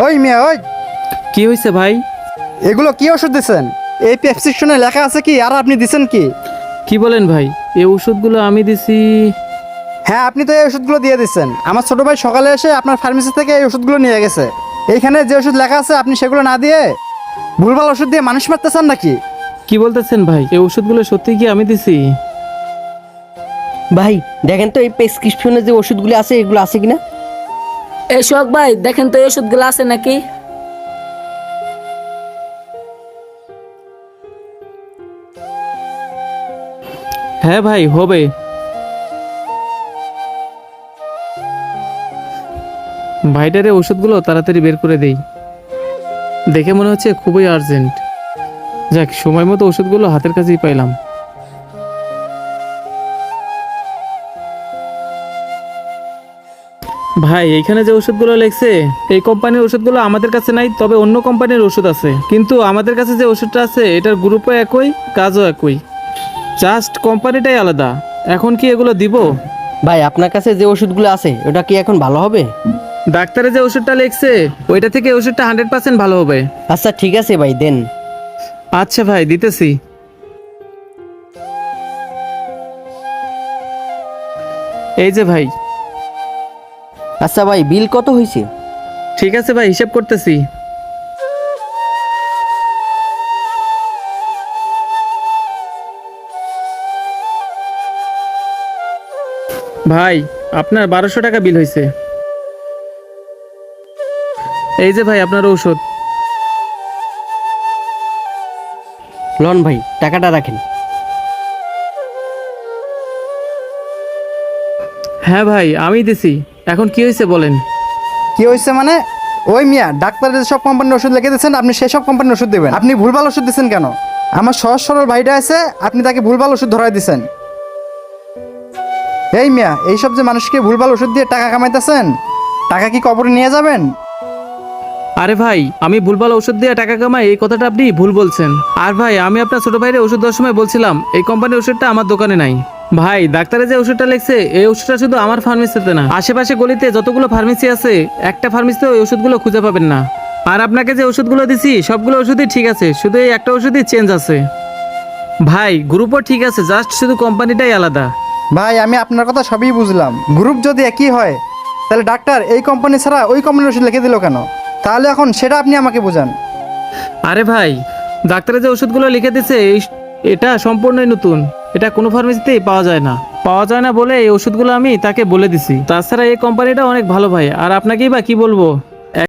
ওই মিয়া ওই, কি হয়েছে ভাই? এগুলো কি ওষুধ দিচ্ছেন? এই প্রেসক্রিপশনে লেখা আছে কি আর আপনি দিচ্ছেন কি? কি বলেন ভাই? এই ওষুধগুলো আমি দিছি। হ্যাঁ, আপনি তো এই ওষুধগুলো দিয়ে দিচ্ছেন। আমার ছোট ভাই সকালে এসে আপনার ফার্মেসি থেকে এই ওষুধগুলো নিয়ে গেছে। এইখানে যে ওষুধ লেখা আছে আপনি সেগুলো না দিয়ে ভুলভাল ওষুধ দিয়ে মানুষ মারতেছেন নাকি? কি বলতেছেন ভাই? এই ওষুধগুলো সত্যি কি আমি দিছি? ভাই দেখেন তো এই প্রেসক্রিপশনে যে ওষুধগুলো আছে এগুলো আছে কিনা। এই শোক ভাই, দেখেন তো এই ওষুধগুলো আছে নাকি। হ্যাঁ ভাই, হবে। ভাইটারে ওষুধগুলো তাড়াতাড়ি বের করে দেই। দেখে মনে হচ্ছে খুবই আর্জেন্ট। যাক, সময় মতো ওষুধগুলো হাতের কাছেই পাইলাম। ভাই, এইখানে যে ওষুধগুলো লেখছে এই কোম্পানির ওষুধগুলো আমাদের কাছে নাই, তবে অন্য কোম্পানির ওষুধ আছে। কিন্তু আমাদের কাছে যে ওষুধটা আছে এটার গ্রুপও একই, কাজও একই, জাস্ট কোম্পানিটাই আলাদা। এখন কি এগুলো দিব? ভাই আপনার কাছে যে ওষুধগুলো আছে ওটা কি এখন ভালো হবে? ডাক্তারে যে ওষুধটা লেখছে ওইটা থেকে ওষুধটা 100% ভালো হবে। আচ্ছা ঠিক আছে ভাই, দেন। আচ্ছা ভাই, দিতেছি। এই যে ভাই। আচ্ছা ভাই, বিল কত হয়েছে? ঠিক আছে ভাই, হিসাব করতেছি। ভাই, আপনার 1200 টাকা বিল হয়েছে। এই যে ভাই আপনার ঔষধ। লন ভাই, টাকাটা রাখেন। হ্যাঁ ভাই, আমি দিছি। এখন কি হয়েছে বলেন? কি হয়েছে মানে? ওই মিয়া, ডাক্তার যেসব কোম্পানির ওষুধ লিখে দিচ্ছেন আপনি সেসব কোম্পানির ওষুধ দেবেন। আপনি ভুলভাল ওষুধ দিচ্ছেন কেন? আমার সহজ সরল ভাইটা আছে, আপনি তাকে ভুলভাল ওষুধ ধরাই দিচ্ছেন। এই মিয়া, এইসব যে মানুষকে ভুলভাল ওষুধ দিয়ে টাকা কামাইতেছেন, টাকা কি কবরে নিয়ে যাবেন? আরে ভাই, আমি ভুলভাল ওষুধ দিয়ে টাকা কামাই এই কথাটা আপনি ভুল বলছেন। আর ভাই, আমি আপনার ছোট ভাইয়ের ওষুধ দেওয়ার সময় বলছিলাম এই কোম্পানির ওষুধটা আমার দোকানে নাই। ভাই, ডাক্তারে যে ওষুধটা লিখছে এই ওষুধটা শুধু আমার ফার্মেসিতে না, আশেপাশে গলিতে যতগুলো ফার্মেসি আছে একটা ফার্মেসিতে ওই ওষুধগুলো খুঁজে পাবেন না। আর আপনাকে যে ওষুধগুলো দিছি সবগুলো ওষুধই ঠিক আছে, শুধু এই একটা ওষুধই চেঞ্জ আছে। ভাই, গ্রুপও ঠিক আছে, জাস্ট শুধু কোম্পানিটাই আলাদা। ভাই, আমি আপনার কথা সবই বুঝলাম। গ্রুপ যদি একই হয় তাহলে ডাক্তার এই কোম্পানি ছাড়া ওই কোম্পানির ওষুধ লিখে দিল কেন? তাহলে এখন সেটা আপনি আমাকে বোঝান। আরে ভাই, ডাক্তারে যে ওষুধগুলো লিখে দিছে এটা সম্পূর্ণই নতুন। এটা কোনো ফার্মেসিতেই পাওয়া যায় না। পাওয়া যায় না বলে এই ওষুধগুলো আমি তাকে বলে দিছি। তাছাড়া এই কোম্পানিটা অনেক ভালো ভাই, আর আপনাকেই বা কি বলবো।